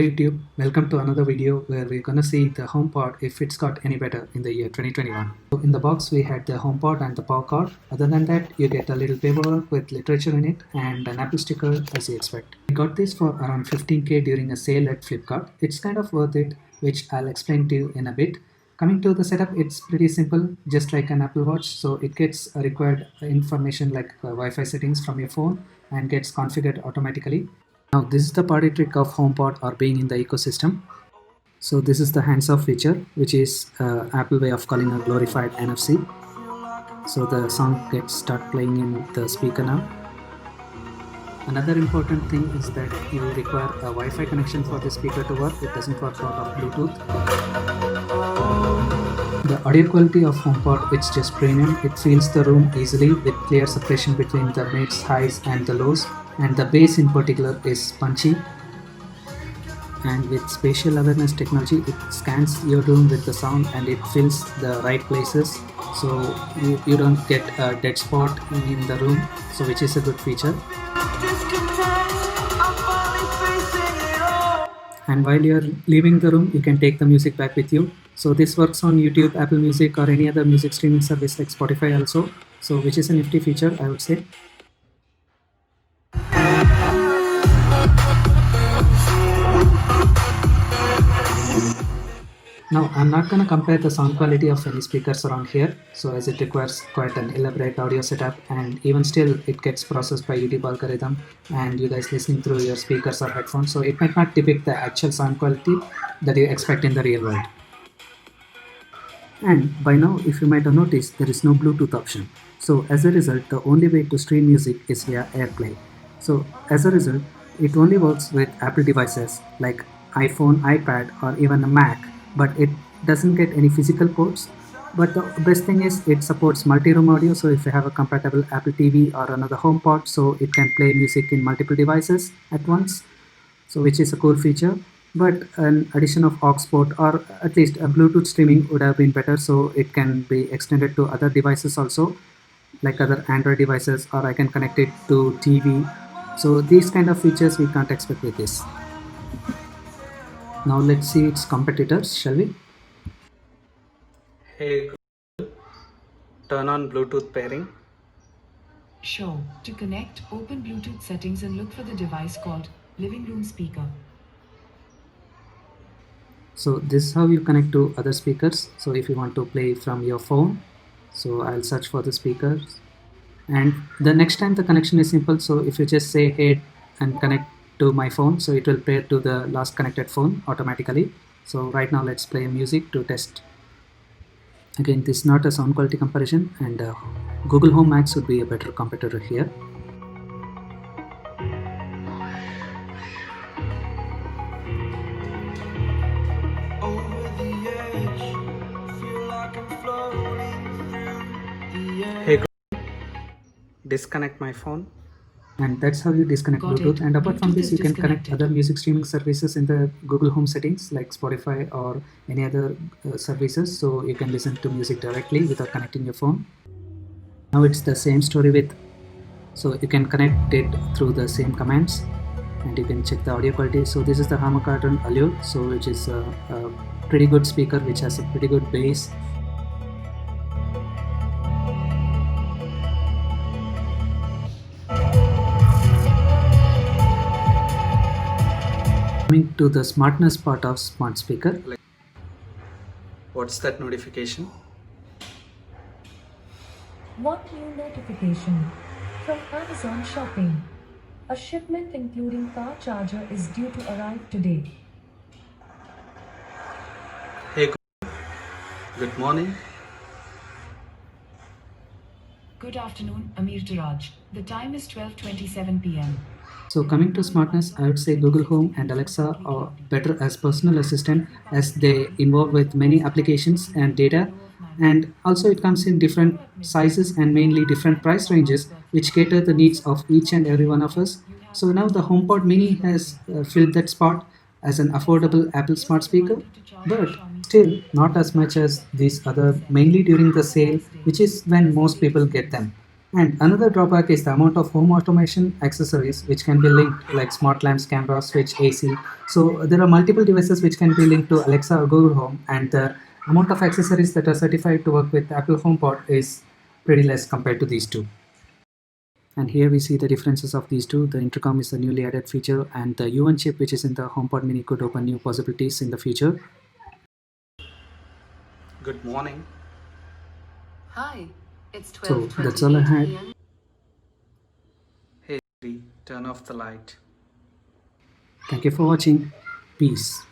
YouTube, welcome to another video where we're gonna see the HomePod if it's got any better in the year 2021. So in the box we had the HomePod and the power cord. Other than that, you get a little paperwork with literature in it and an Apple sticker as you expect. We got this for around 15k during a sale at Flipkart. It's kind of worth it, which I'll explain to you in a bit. Coming to the setup, it's pretty simple, just like an Apple Watch. So it gets required information like Wi-Fi settings from your phone and gets configured automatically. Now this is the party trick of HomePod or being in the ecosystem. So this is the hands-off feature, which is Apple way of calling a glorified NFC. So the song gets start playing in the speaker now. Another important thing is that you require a Wi-Fi connection for the speaker to work. It doesn't work out of Bluetooth. The audio quality of HomePod, it's just premium. It fills the room easily with clear separation between the mids, highs and the lows, and the bass in particular is punchy. And with spatial awareness technology, it scans your room with the sound and it fills the right places, so you don't get a dead spot in the room, so which is a good feature. And while you're leaving the room, you can take the music back with you. So this works on YouTube, Apple Music or any other music streaming service like Spotify also, so which is a nifty feature, I would say. Now I'm not going to compare the sound quality of any speakers around here, so as it requires quite an elaborate audio setup, and even still it gets processed by YouTube algorithm and you guys listening through your speakers or headphones, so it might not depict the actual sound quality that you expect in the real world. And by now, if you might have noticed, there is no Bluetooth option. So as a result, the only way to stream music is via AirPlay. So as a result, it only works with Apple devices like iPhone, iPad or even a Mac, but it doesn't get any physical ports. But the best thing is it supports multi-room audio, so if you have a compatible Apple TV or another HomePod, so it can play music in multiple devices at once, so which is a cool feature. But an addition of aux port or at least a Bluetooth streaming would have been better, so it can be extended to other devices also, like other Android devices, or I can connect it to TV. So these kind of features we can't expect with this. Now let's see its competitors, shall we? Hey Google, turn on Bluetooth pairing. Sure. To connect, open Bluetooth settings and look for the device called Living Room Speaker. So this is how you connect to other speakers. So if you want to play from your phone, so I'll search for the speakers, and the next time the connection is simple. So if you just say hey and connect to my phone, so it will pair to the last connected phone automatically. So right now let's play music to test. Again, this is not a sound quality comparison, and Google Home Max would be a better competitor here. Hey Google, disconnect my phone. And that's how you disconnect Bluetooth. And apart from this, you can connect other music streaming services in the Google Home settings like Spotify or any other services, so you can listen to music directly without connecting your phone. Now it's the same story with, so you can connect it through the same commands and you can check the audio quality. So this is the Harman Kardon Allure, so which is a pretty good speaker which has a pretty good bass. Coming to the smartness part of smart speaker. What's that notification? One new notification from Amazon Shopping. A shipment including car charger is due to arrive today. Hey Google, good morning. Good afternoon, Amir Taraj. The time is 12:27 p.m. So coming to smartness, I would say Google Home and Alexa are better as personal assistant as they involve with many applications and data, and also it comes in different sizes and mainly different price ranges which cater the needs of each and every one of us. So now the HomePod Mini has filled that spot as an affordable Apple smart speaker, but still not as much as these other, mainly during the sale, which is when most people get them. And another drawback is the amount of home automation accessories which can be linked, like smart lamps, camera, switch, AC. So there are multiple devices which can be linked to Alexa or Google Home, and the amount of accessories that are certified to work with Apple HomePod is pretty less compared to these two. And here we see the differences of these two. The intercom is the newly added feature, and the U1 chip which is in the HomePod Mini could open new possibilities in the future. Good morning. Hi, it's So that's all I 12:28 had. p.m. Hey Siri, turn off the light. Thank you for watching. Peace.